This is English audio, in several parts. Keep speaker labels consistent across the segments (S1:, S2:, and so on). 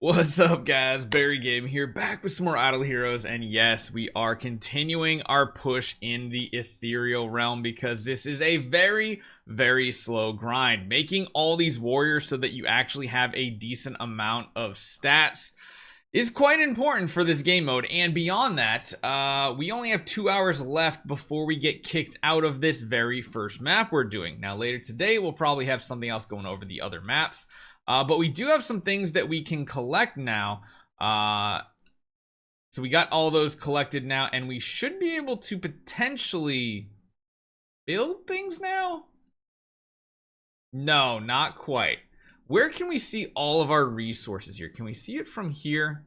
S1: What's up, guys? Barry Game here, back with some more Idle Heroes, and yes, we are continuing our push in the Ethereal realm because this is a very slow grind. Making all these warriors so that you actually have a decent amount of stats is quite important for this game mode, and beyond that, we only have 2 hours left before we get kicked out of this very first map we're doing. Now, later today, we'll probably have something else going over the other maps. But we do have some things that we can collect now. So we got all those collected now, and we should be able to potentially build things now? No, not quite. Where can we see all of our resources here? Can we see it from here?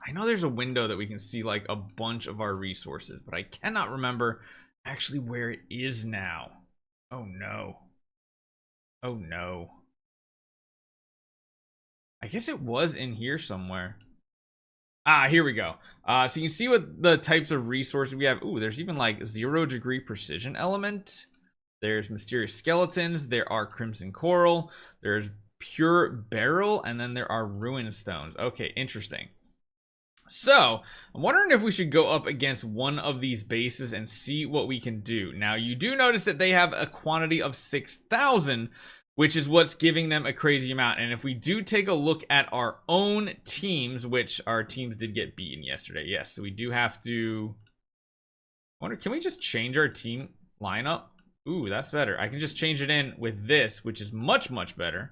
S1: I know there's a window that we can see like a bunch of our resources, but I cannot remember actually where it is now. Oh no. Oh no. I guess it was in here somewhere. Here we go. So you can see what the types of resources we have. Ooh, there's even like 0-degree precision element. There's mysterious skeletons. There are crimson coral. There's pure beryl, and then there are ruin stones. Okay, interesting. So I'm wondering if we should go up against one of these bases and see what we can do. Now, you do notice that they have a quantity of 6,000, which is what's giving them a crazy amount. And if we do take a look at our own teams, which our teams did get beaten yesterday. Yes, so we do have to... I wonder, can we just change our team lineup? Ooh, that's better. I can just change it in with this, which is much better.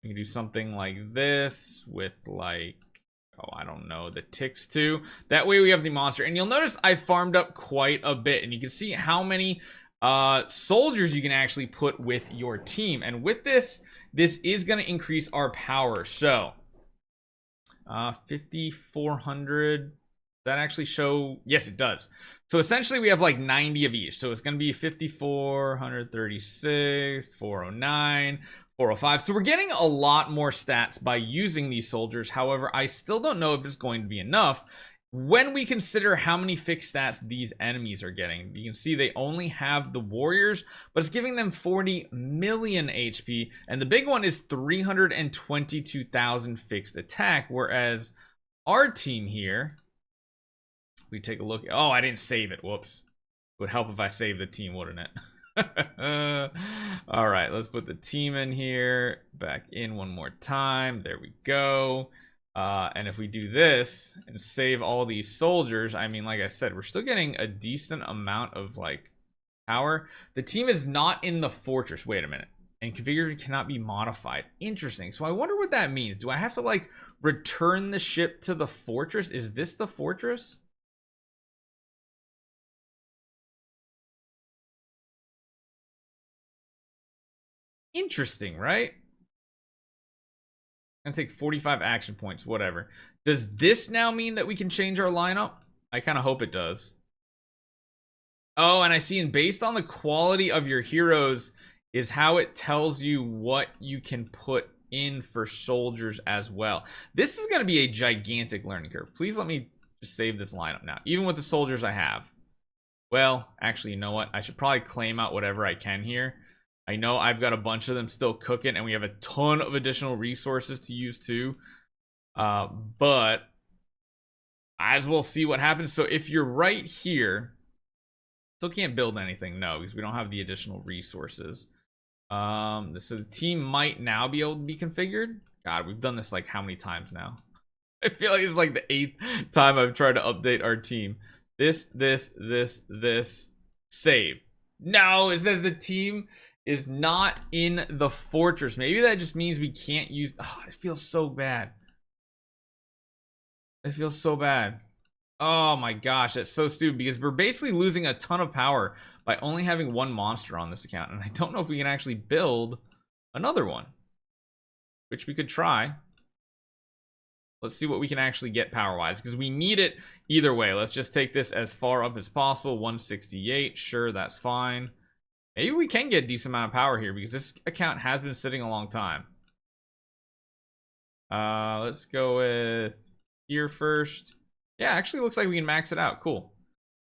S1: We can do something like this with like... oh, I don't know, the ticks too. That way we have the monster. And you'll notice I farmed up quite a bit. And you can see how many... soldiers you can actually put with your team, and with this is going to increase our power. So 5,400, that actually show? Yes, it does. So essentially we have like 90 of each, so it's going to be 5,436, 409, 405. So we're getting a lot more stats by using these soldiers. However, I still don't know if it's going to be enough when we consider how many fixed stats these enemies are getting. You can see they only have the warriors, but it's giving them 40 million HP, and the big one is 322,000 fixed attack, whereas our team here, we take a look. Oh, I didn't save it. Whoops. It would help if I saved the team, wouldn't it? All right, let's put the team in here, back in one more time. There we go. And if we do this and save all these soldiers, I mean, like I said, we're still getting a decent amount of like power. The team is not in the fortress. Wait a minute. And configured cannot be modified. Interesting. So I wonder what that means. Do I have to like return the ship to the fortress? Is this the fortress? Interesting, right? And take 45 action points, whatever. Does this now mean that we can change our lineup? I kind of hope it does. Oh, and I see, and based on the quality of your heroes is how it tells you what you can put in for soldiers as well. This is going to be a gigantic learning curve. Please let me just save this lineup now, even with the soldiers I have. Well, actually, you know what? I should probably claim out whatever I can here. I know I've got a bunch of them still cooking, and we have a ton of additional resources to use too. But as we'll see what happens. So if you're right here, still can't build anything, no, because we don't have the additional resources. So the team might now be able to be configured. God, we've done this like how many times now? I feel like it's like the 8th time I've tried to update our team. This, save. No, it says the team is not in the fortress. Maybe that just means we can't use... oh, it feels so bad. It feels so bad. Oh my gosh, that's so stupid, because we're basically losing a ton of power by only having one monster on this account, and I don't know if we can actually build another one, which we could try. Let's see what we can actually get power-wise, because we need it either way. Let's just take this as far up as possible. 168, sure, that's fine. Maybe we can get a decent amount of power here, because this account has been sitting a long time. Let's go with here first. Yeah, actually looks like we can max it out. Cool.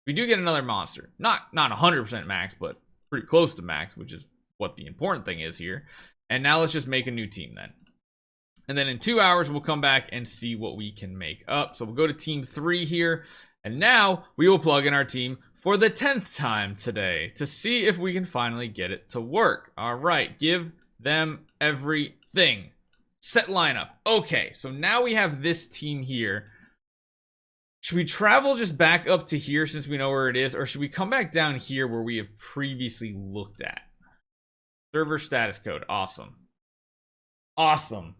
S1: We do get another monster. Not 100% max, but pretty close to max, which is what the important thing is here. And now let's just make a new team then. And then in 2 hours, we'll come back and see what we can make up. So we'll go to team 3 here. And now we will plug in our team for the 10th time today to see if we can finally get it to work. All right, give them everything. Set lineup. Okay, so now we have this team here. Should we travel just back up to here since we know where it is? Or should we come back down here where we have previously looked at? Server status code. Awesome. Awesome.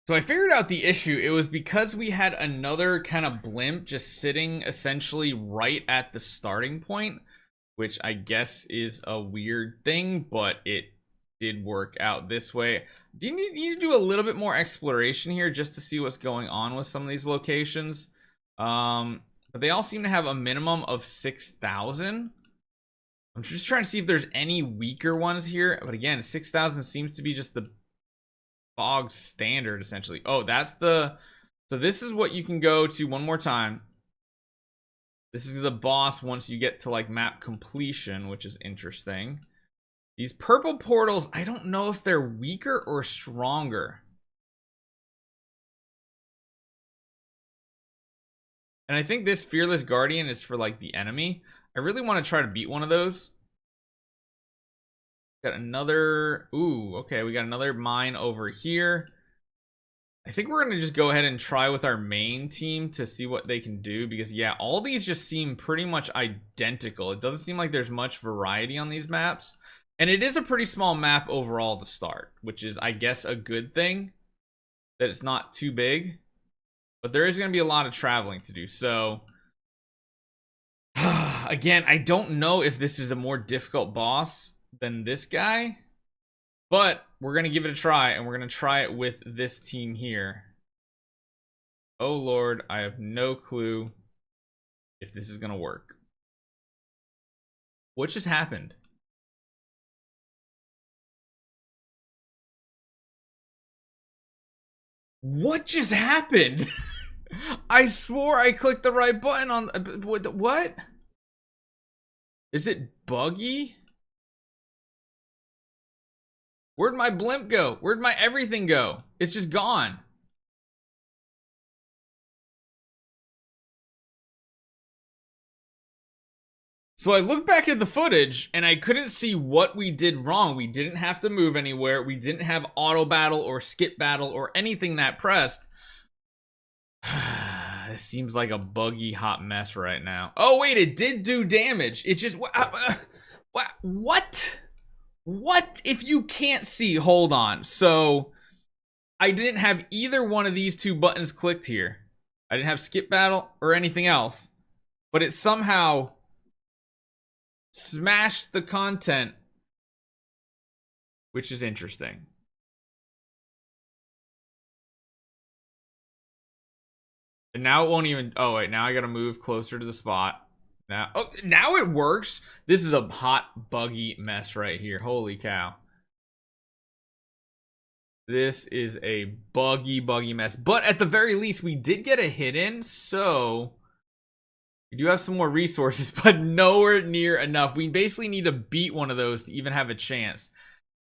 S1: So I figured out the issue. It was because we had another kind of blimp just sitting essentially right at the starting point, which I guess is a weird thing, but it did work out this way. Do you need to do a little bit more exploration here just to see what's going on with some of these locations? But they all seem to have a minimum of 6,000. I'm just trying to see if there's any weaker ones here. But again, 6,000 seems to be just the bog standard essentially. Oh, that's the, so this is what you can go to one more time. This is the boss once you get to like map completion, which is interesting. These purple portals, I don't know if they're weaker or stronger. And I think this Fearless Guardian is for like the enemy. I really want to try to beat one of those. Got another, ooh, okay, we got another mine over here. I think we're gonna just go ahead and try with our main team to see what they can do, because yeah, all these just seem pretty much identical. It doesn't seem like there's much variety on these maps. And it is a pretty small map overall to start, which is, I guess, a good thing that it's not too big. But there is gonna be a lot of traveling to do, so again, I don't know if this is a more difficult boss than this guy, but we're gonna give it a try, and we're gonna try it with this team here. Oh lord, I have no clue if this is gonna work. What just happened? What just happened? I swore I clicked the right button on what? Is it buggy? Where'd my blimp go? Where'd my everything go? It's just gone. So I looked back at the footage and I couldn't see what we did wrong. We didn't have to move anywhere. We didn't have auto battle or skip battle or anything that pressed. It seems like a buggy hot mess right now. Oh wait, it did do damage. It just what? What? If you can't see, hold on. So I didn't have either one of these two buttons clicked here. I didn't have skip battle or anything else, but it somehow smashed the content, which is interesting. And now it won't even, oh wait, now I gotta move closer to the spot. Now, oh, now it works. This is a hot, buggy mess right here. Holy cow. This is a buggy mess. But at the very least, we did get a hit in, so we do have some more resources, but nowhere near enough. We basically need to beat one of those to even have a chance.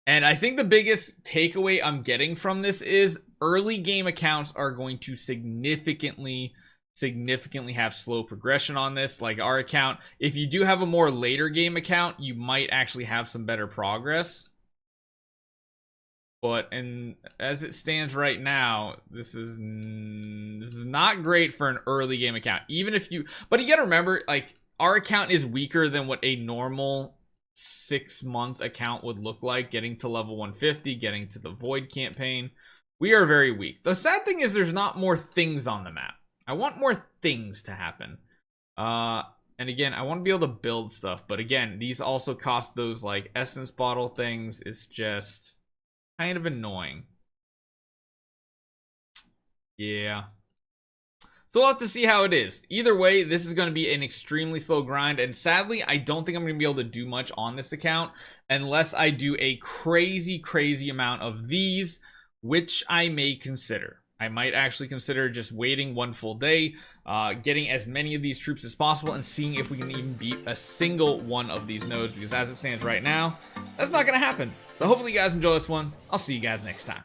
S1: And I think the biggest takeaway I'm getting from this is early game accounts are going to significantly have slow progression on this. Like our account, if you do have a more later game account, you might actually have some better progress. But and as it stands right now, this is not great for an early game account. Even if you, but you gotta remember, like our account is weaker than what a normal 6-month account would look like. Getting to level 150, getting to the Void campaign, we are very weak. The sad thing is there's not more things on the map. I want more things to happen. And again, I want to be able to build stuff, but again, these also cost those like essence bottle things. It's just kind of annoying. Yeah. So we'll have to see how it is. Either way, this is going to be an extremely slow grind, and sadly, I don't think I'm going to be able to do much on this account unless I do a crazy amount of these, which I may consider. I might actually consider just waiting one full day, getting as many of these troops as possible, and seeing if we can even beat a single one of these nodes, because as it stands right now, that's not going to happen. So hopefully you guys enjoy this one. I'll see you guys next time.